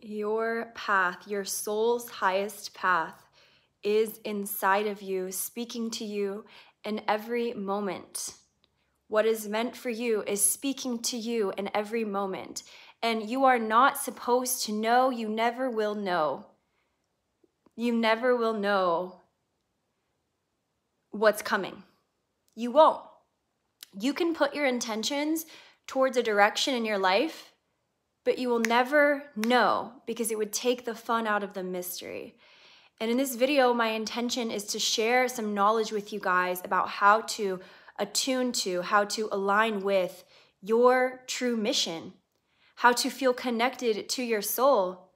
Your path, your soul's highest path, is inside of you, speaking to you in every moment. What is meant for you is speaking to you in every moment. And you are not supposed to know. You never will know. You never will know what's coming. You won't. You can put your intentions towards a direction in your life, but you will never know because it would take the fun out of the mystery. And in this video, my intention is to share some knowledge with you guys about how to attune to, how to align with your true mission, how to feel connected to your soul,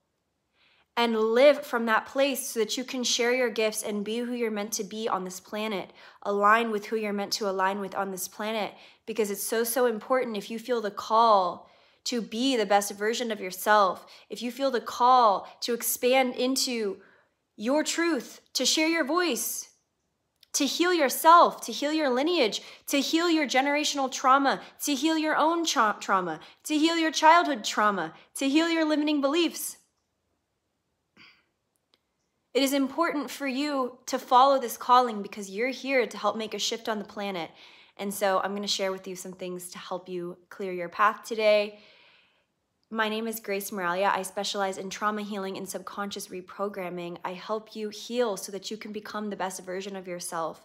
and live from that place so that you can share your gifts and be who you're meant to be on this planet, align with who you're meant to align with on this planet, because it's so important. If you feel the call to be the best version of yourself, if you feel the call to expand into your truth, to share your voice, to heal yourself, to heal your lineage, to heal your generational trauma, to heal your own trauma, to heal your childhood trauma, to heal your limiting beliefs. It is important for you to follow this calling because you're here to help make a shift on the planet. And so I'm going to share with you some things to help you clear your path today. My name is Grace Moralia. I specialize in trauma healing and subconscious reprogramming. I help you heal so that you can become the best version of yourself.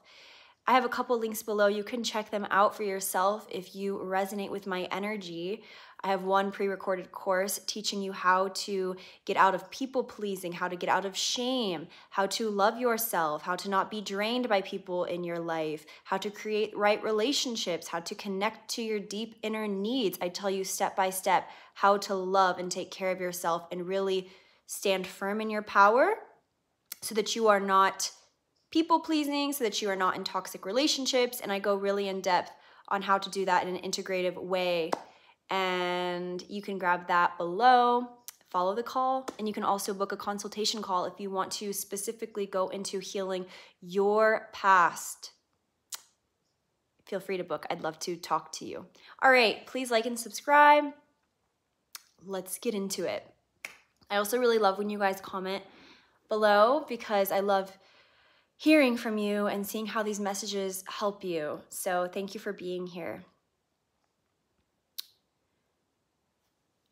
I have a couple links below. You can check them out for yourself if you resonate with my energy. I have one pre-recorded course teaching you how to get out of people-pleasing, how to get out of shame, how to love yourself, how to not be drained by people in your life, how to create right relationships, how to connect to your deep inner needs. I tell you step by step how to love and take care of yourself and really stand firm in your power so that you are not people-pleasing, so that you are not in toxic relationships. And I go really in depth on how to do that in an integrative way. And you can grab that below, follow the call, and you can also book a consultation call if you want to specifically go into healing your past. Feel free to book. I'd love to talk to you. All right, please like and subscribe. Let's get into it. I also really love when you guys comment below because I love hearing from you and seeing how these messages help you. So thank you for being here.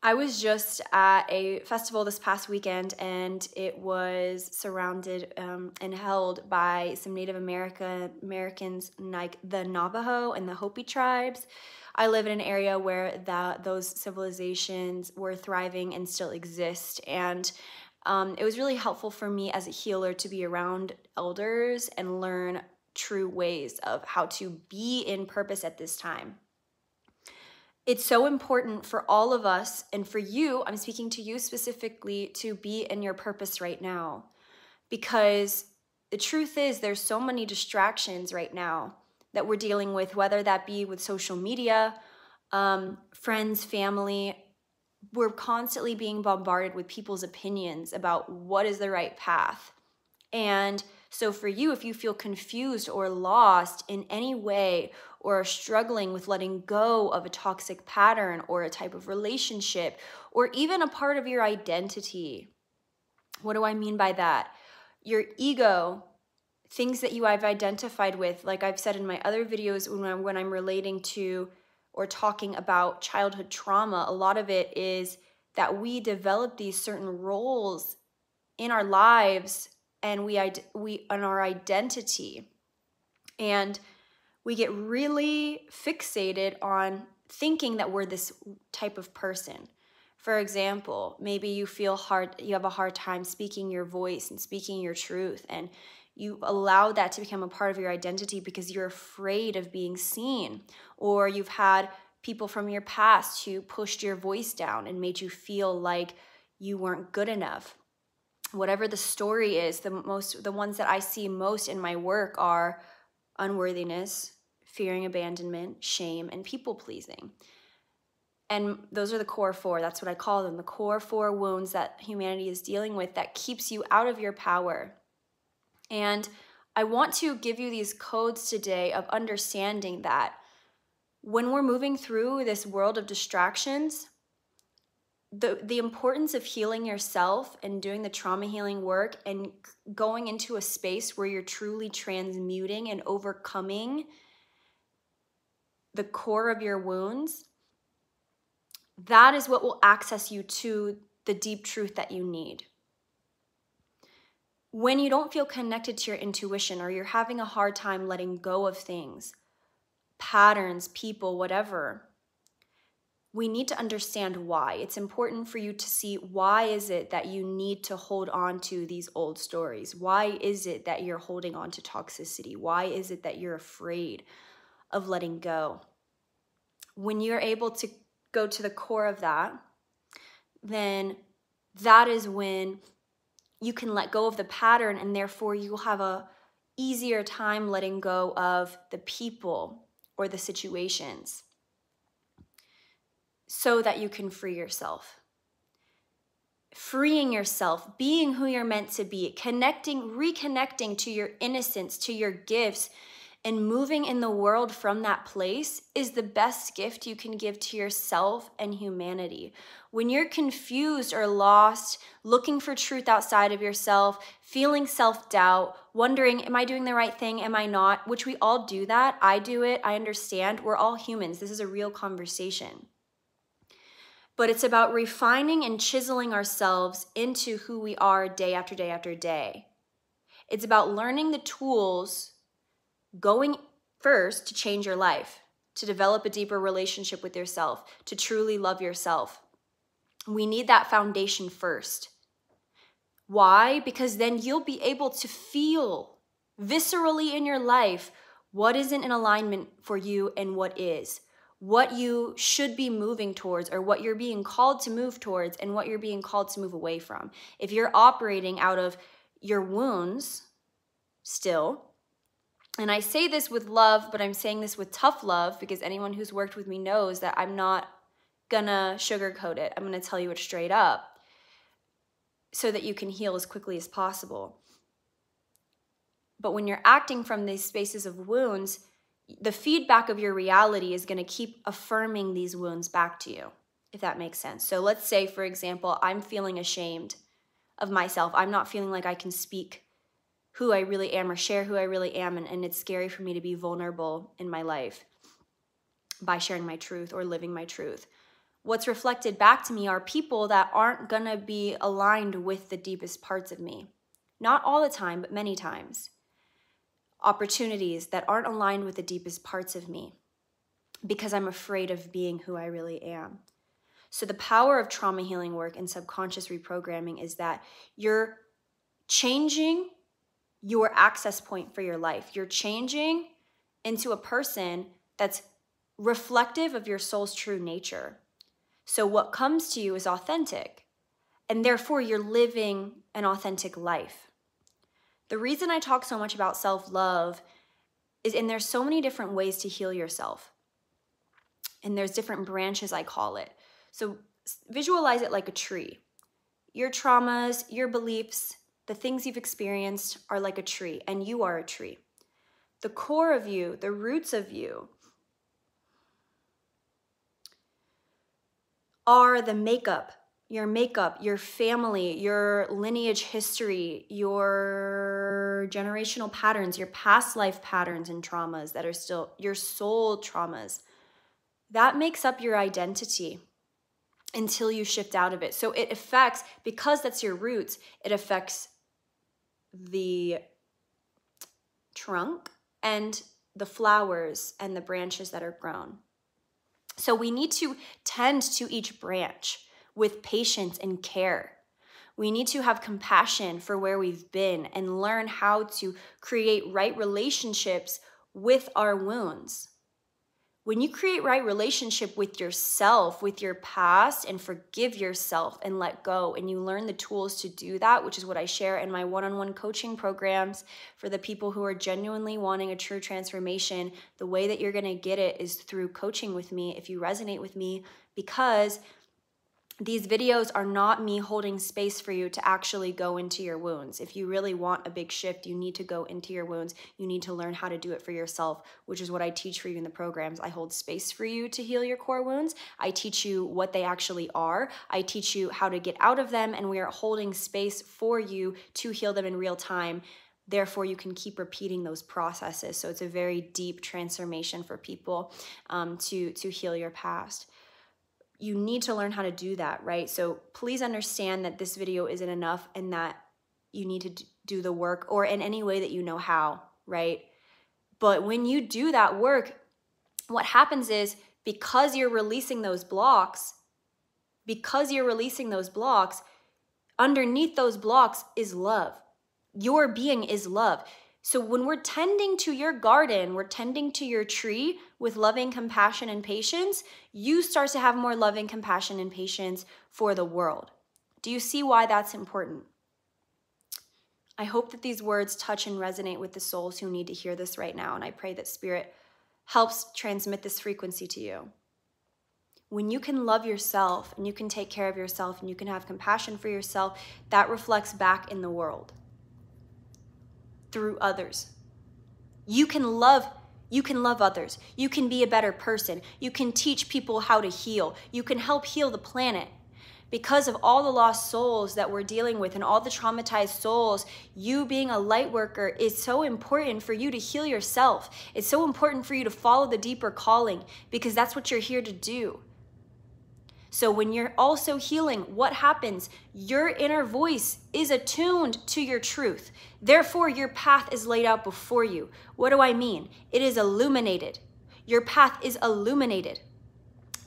I was just at a festival this past weekend, and it was surrounded and held by some Native Americans like the Navajo and the Hopi tribes. I live in an area where those civilizations were thriving and still exist, and it was really helpful for me as a healer to be around elders and learn true ways of how to be in purpose at this time. It's so important for all of us, and for you, I'm speaking to you specifically, to be in your purpose right now. Because the truth is there's so many distractions right now that we're dealing with, whether that be with social media, friends, family. We're constantly being bombarded with people's opinions about what is the right path. And so for you, if you feel confused or lost in any way, or are struggling with letting go of a toxic pattern or a type of relationship, or even a part of your identity. What do I mean by that? Your ego, things that you have identified with, like I've said in my other videos when I'm relating to or talking about childhood trauma, a lot of it is that we develop these certain roles in our lives and we on our identity. And we get really fixated on thinking that we're this type of person. For example, maybe you have a hard time speaking your voice and speaking your truth, and you allow that to become a part of your identity because you're afraid of being seen, or you've had people from your past who pushed your voice down and made you feel like you weren't good enough. Whatever the story is, the ones that I see most in my work are unworthiness, fearing abandonment, shame, and people-pleasing. And those are the core four. That's what I call them, the core four wounds that humanity is dealing with that keeps you out of your power. And I want to give you these codes today of understanding that when we're moving through this world of distractions, the importance of healing yourself and doing the trauma healing work and going into a space where you're truly transmuting and overcoming the core of your wounds, that is what will access you to the deep truth that you need. When you don't feel connected to your intuition, or you're having a hard time letting go of things, patterns, people, whatever, we need to understand why. It's important for you to see, why is it that you need to hold on to these old stories? Why is it that you're holding on to toxicity? Why is it that you're afraid of letting go? When you're able to go to the core of that, then that is when you can let go of the pattern, and therefore you'll have a easier time letting go of the people or the situations, so that you can free yourself. Freeing yourself, being who you're meant to be, reconnecting to your innocence, to your gifts, and moving in the world from that place is the best gift you can give to yourself and humanity. When you're confused or lost, looking for truth outside of yourself, feeling self-doubt, wondering, am I doing the right thing? Am I not? Which we all do that. I do it. I understand. We're all humans. This is a real conversation. But it's about refining and chiseling ourselves into who we are day after day after day. It's about learning the tools, going first to change your life, to develop a deeper relationship with yourself, to truly love yourself. We need that foundation first. Why? Because then you'll be able to feel viscerally in your life what isn't in alignment for you and what is. What you should be moving towards, or what you're being called to move towards, and what you're being called to move away from. If you're operating out of your wounds still, and I say this with love, but I'm saying this with tough love, because anyone who's worked with me knows that I'm not gonna sugarcoat it. I'm gonna tell you it straight up so that you can heal as quickly as possible. But when you're acting from these spaces of wounds, the feedback of your reality is going to keep affirming these wounds back to you, if that makes sense. So let's say, for example, I'm feeling ashamed of myself. I'm not feeling like I can speak who I really am or share who I really am, and it's scary for me to be vulnerable in my life by sharing my truth or living my truth. What's reflected back to me are people that aren't going to be aligned with the deepest parts of me. Not all the time, but many times. Opportunities that aren't aligned with the deepest parts of me because I'm afraid of being who I really am. So the power of trauma healing work and subconscious reprogramming is that you're changing your access point for your life. You're changing into a person that's reflective of your soul's true nature. So what comes to you is authentic, and therefore you're living an authentic life. The reason I talk so much about self-love is, and there's so many different ways to heal yourself. And there's different branches, I call it. So visualize it like a tree. Your traumas, your beliefs, the things you've experienced are like a tree, and you are a tree. The core of you, the roots of you, are the makeup, your family, your lineage history, your generational patterns, your past life patterns and traumas that are still your soul traumas. That makes up your identity until you shift out of it. So it affects, because that's your roots, it affects the trunk and the flowers and the branches that are grown. So we need to tend to each branch with patience and care. We need to have compassion for where we've been and learn how to create right relationships with our wounds. When you create right relationship with yourself, with your past, and forgive yourself and let go, and you learn the tools to do that, which is what I share in my one-on-one coaching programs for the people who are genuinely wanting a true transformation, the way that you're going to get it is through coaching with me if you resonate with me, because These videos are not me holding space for you to actually go into your wounds. If you really want a big shift, you need to go into your wounds. You need to learn how to do it for yourself, which is what I teach for you in the programs. I hold space for you to heal your core wounds. I teach you what they actually are. I teach you how to get out of them, and we are holding space for you to heal them in real time. Therefore, you can keep repeating those processes. So it's a very deep transformation for people to heal your past. You need to learn how to do that, right? So please understand that this video isn't enough and that you need to do the work, or in any way that you know how, right? But when you do that work, what happens is, because you're releasing those blocks, underneath those blocks is love. Your being is love. So when we're tending to your garden, we're tending to your tree with loving compassion and patience, you start to have more loving compassion and patience for the world. Do you see why that's important? I hope that these words touch and resonate with the souls who need to hear this right now, and I pray that Spirit helps transmit this frequency to you. When you can love yourself and you can take care of yourself and you can have compassion for yourself, that reflects back in the world through others. You can love others. You can be a better person. You can teach people how to heal. You can help heal the planet. Because of all the lost souls that we're dealing with and all the traumatized souls, you being a light worker is so important for you to heal yourself. It's so important for you to follow the deeper calling, because that's what you're here to do. So when you're also healing, what happens? Your inner voice is attuned to your truth. Therefore, your path is laid out before you. What do I mean? It is illuminated. Your path is illuminated.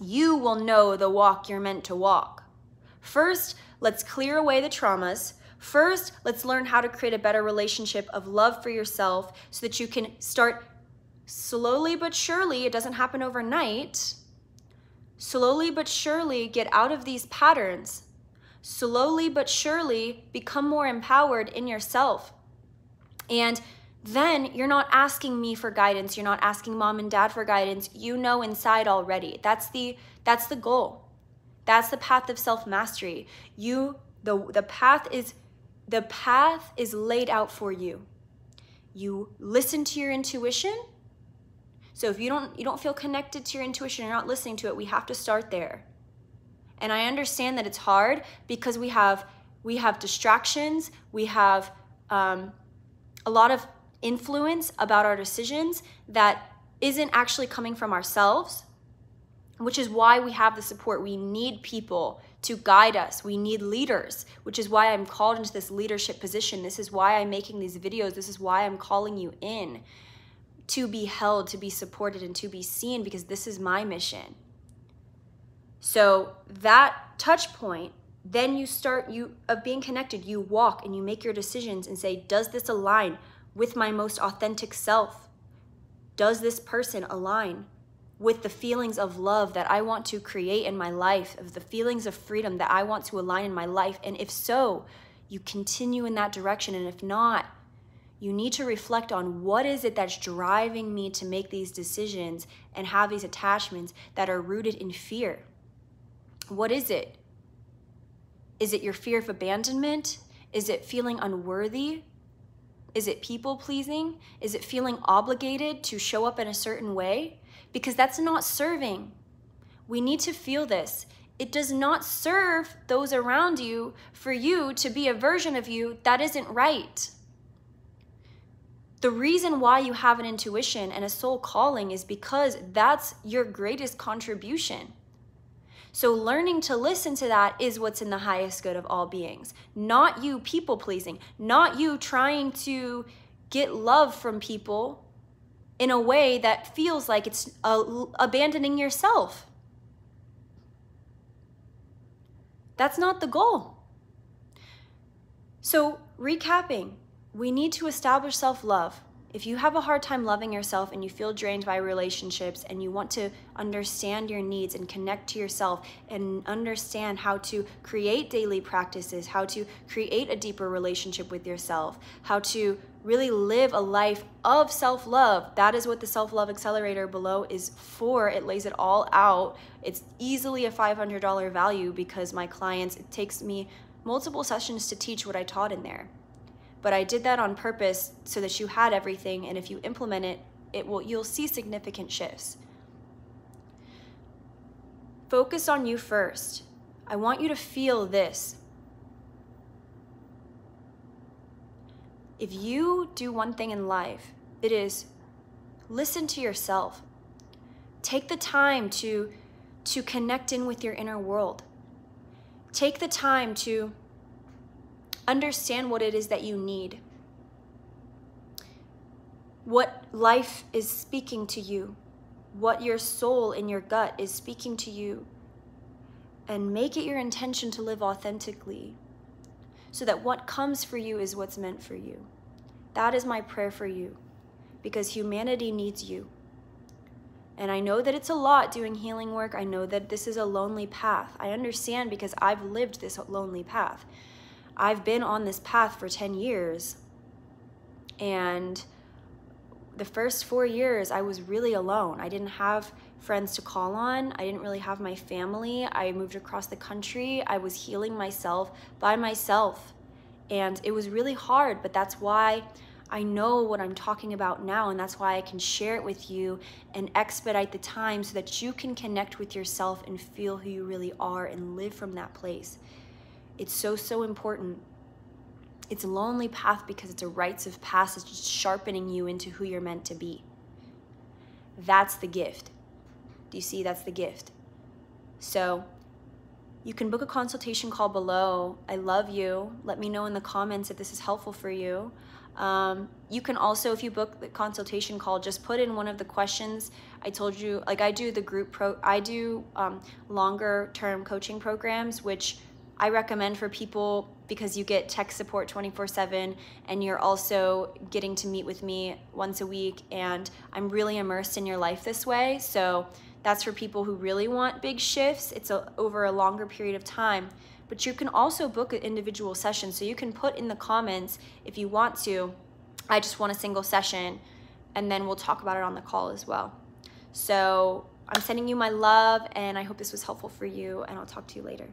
You will know the walk you're meant to walk. First, let's clear away the traumas. First, let's learn how to create a better relationship of love for yourself so that you can start slowly but surely, it doesn't happen overnight, slowly but surely get out of these patterns. Slowly but surely become more empowered in yourself. And then you're not asking me for guidance. You're not asking mom and dad for guidance. You know inside already. That's the goal. That's the path of self-mastery. The path is laid out for you. You listen to your intuition. So if you don't feel connected to your intuition, you're not listening to it, we have to start there. And I understand that it's hard because we have distractions, we have a lot of influence about our decisions that isn't actually coming from ourselves, which is why we have the support. We need people to guide us. We need leaders, which is why I'm called into this leadership position. This is why I'm making these videos. This is why I'm calling you in, to be held, to be supported, and to be seen, because this is my mission. So that touch point, then you start of being connected, you walk and you make your decisions and say, does this align with my most authentic self? Does this person align with the feelings of love that I want to create in my life, of the feelings of freedom that I want to align in my life? And if so, you continue in that direction. And if not, you need to reflect on what is it that's driving me to make these decisions and have these attachments that are rooted in fear. What is it? Is it your fear of abandonment? Is it feeling unworthy? Is it people pleasing? Is it feeling obligated to show up in a certain way? Because that's not serving. We need to feel this. It does not serve those around you for you to be a version of you that isn't right. The reason why you have an intuition and a soul calling is because that's your greatest contribution. So learning to listen to that is what's in the highest good of all beings. Not you people pleasing, not you trying to get love from people in a way that feels like it's abandoning yourself. That's not the goal. So recapping, we need to establish self-love. If you have a hard time loving yourself and you feel drained by relationships and you want to understand your needs and connect to yourself and understand how to create daily practices, how to create a deeper relationship with yourself, how to really live a life of self-love, that is what the Self-Love Accelerator below is for. It lays it all out. It's easily a $500 value because my clients, it takes me multiple sessions to teach what I taught in there. But I did that on purpose so that you had everything, and if you implement it, you'll see significant shifts. Focus on you first. I want you to feel this. If you do one thing in life, it is listen to yourself. Take the time to connect in with your inner world. Take the time to understand what it is that you need. What life is speaking to you. What your soul in your gut is speaking to you. And make it your intention to live authentically, so that what comes for you is what's meant for you. That is my prayer for you, because humanity needs you. And I know that it's a lot doing healing work. I know that this is a lonely path. I understand because I've lived this lonely path. I've been on this path for 10 years, and the first 4 years I was really alone. I didn't have friends to call on. I didn't really have my family. I moved across the country. I was healing myself by myself, and it was really hard, but that's why I know what I'm talking about now, and that's why I can share it with you and expedite the time so that you can connect with yourself and feel who you really are and live from that place. It's so, so important. It's a lonely path because it's a rites of passage, just sharpening you into who you're meant to be. That's the gift. Do you see? That's the gift. So you can book a consultation call below. I love you. Let me know in the comments if this is helpful for you. You can also, if you book the consultation call, just put in one of the questions I told you. Like I do longer term coaching programs, which I recommend for people because you get tech support 24/7, and you're also getting to meet with me once a week, and I'm really immersed in your life this way. So that's for people who really want big shifts. It's over a longer period of time. But you can also book an individual session. So you can put in the comments if you want to, I just want a single session, and then we'll talk about it on the call as well. So I'm sending you my love, and I hope this was helpful for you, and I'll talk to you later.